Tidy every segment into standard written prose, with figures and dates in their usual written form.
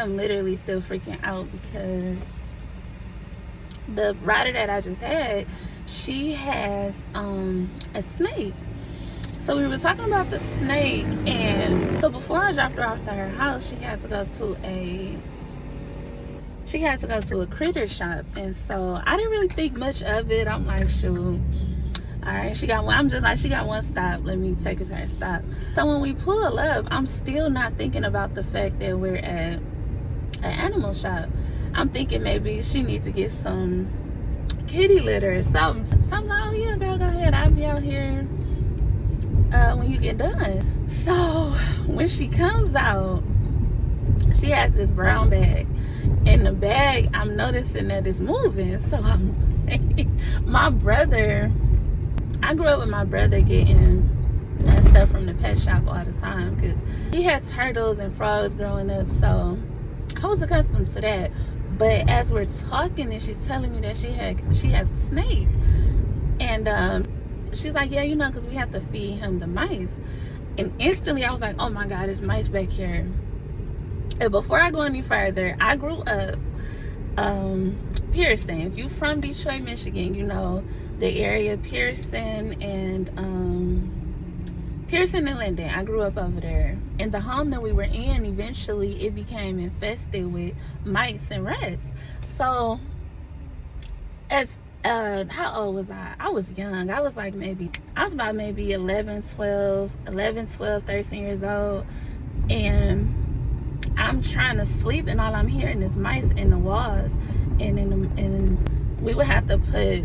am literally still freaking out because the rider that I just had, she has a snake. So we were talking about the snake, and so before I dropped her off to her house, she had to go to a critter shop. And so I didn't really think much of it. I'm like, shoot, all right, she got one stop, let me take her to her stop. So when we pull up, I'm still not thinking about the fact that we're at an animal shop. I'm thinking maybe she needs to get some kitty litter or something. So I'm like, oh yeah, girl, go ahead, I'll be out here when you get done. So when she comes out, she has this brown bag. In the bag, I'm noticing that it's moving. So my brother, I grew up with my brother getting stuff from the pet shop all the time because he had turtles and frogs growing up, so I was accustomed to that. But as we're talking and she's telling me that she has a snake, and she's like, yeah, you know, because we have to feed him the mice. And instantly I was like, oh my God, there's mice back here. And before I go any further, I grew up Pearson. If you from Detroit, Michigan, you know the area Pearson and Linden. I grew up over there. And the home that we were in, eventually it became infested with mice and rats. So as how old was I? I was young. I was about maybe 11, 12, 13 years old. And I'm trying to sleep, and all I'm hearing is mice in the walls. And we would have to put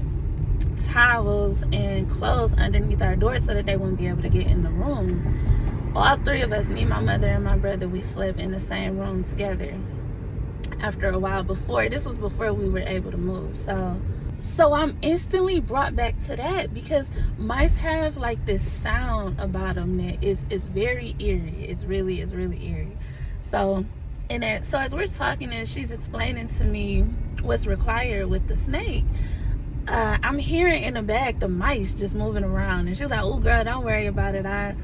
towels and clothes underneath our doors so that they wouldn't be able to get in the room. All three of us, me, my mother, and my brother, we slept in the same room together. After a while, this was before we were able to move. So I'm instantly brought back to that because mice have like this sound about them that is very eerie. It's really eerie. So as we're talking and she's explaining to me what's required with the snake, I'm hearing in the back the mice just moving around, and she's like, oh girl, don't worry about it, I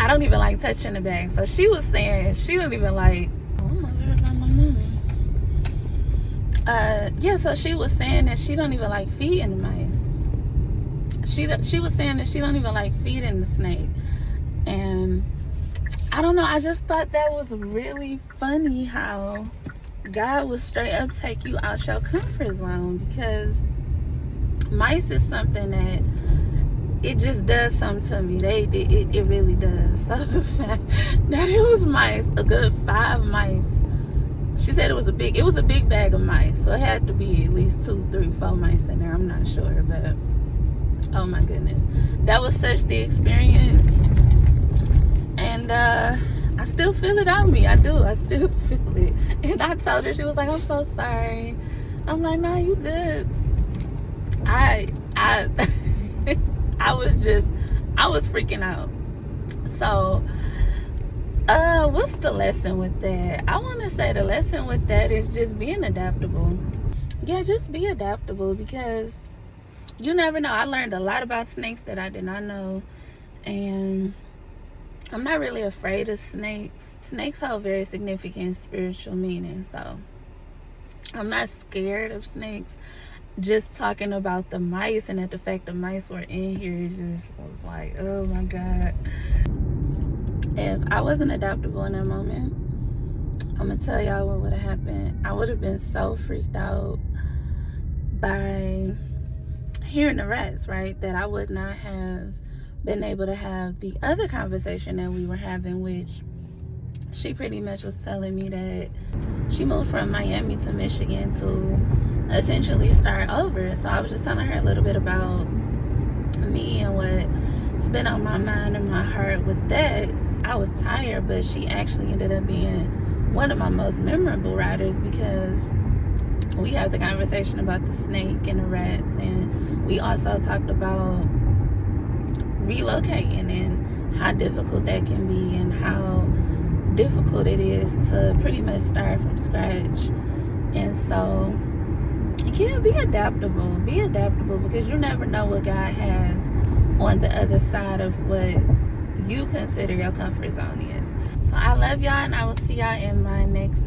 don't even like touching the bag. So she was saying she don't even like, oh my God, my mom. Yeah, so she was saying that she don't even like feeding the mice. She was saying that she don't even like feeding the snake. And I don't know, I just thought that was really funny how God will straight up take you out your comfort zone, because mice is something that it just does something to me. It really does. So the fact that it was mice, a good 5 mice. She said it was a big bag of mice, so it had to be at least 2, 3, 4 mice in there. I'm not sure, but oh my goodness, that was such the experience. And I still feel it on me. I still feel it. And I told her, she was like, I'm so sorry. I'm like, no, you good. I was freaking out. So what's the lesson with that? I want to say the lesson with that is just being adaptable. Yeah, just be adaptable, because you never know. I learned a lot about snakes that I did not know, and I'm not really afraid of snakes. Snakes hold very significant spiritual meaning, so I'm not scared of snakes. Just talking about the mice and that the fact the mice were in here just was like, oh my God. If I wasn't adaptable in that moment, I'm gonna tell y'all what would have happened. I would have been so freaked out by hearing the rats, right, that I would not have been able to have the other conversation that we were having, which she pretty much was telling me that she moved from Miami to Michigan to essentially start over. So I was just telling her a little bit about me and what's been on my mind and my heart with that. I was tired, but she actually ended up being one of my most memorable riders, because we had the conversation about the snake and the rats, and we also talked about relocating and how difficult that can be, and how difficult it is to pretty much start from scratch. And so yeah, be adaptable, because you never know what God has on the other side of what you consider your comfort zone is. So I love y'all, and I will see y'all in my next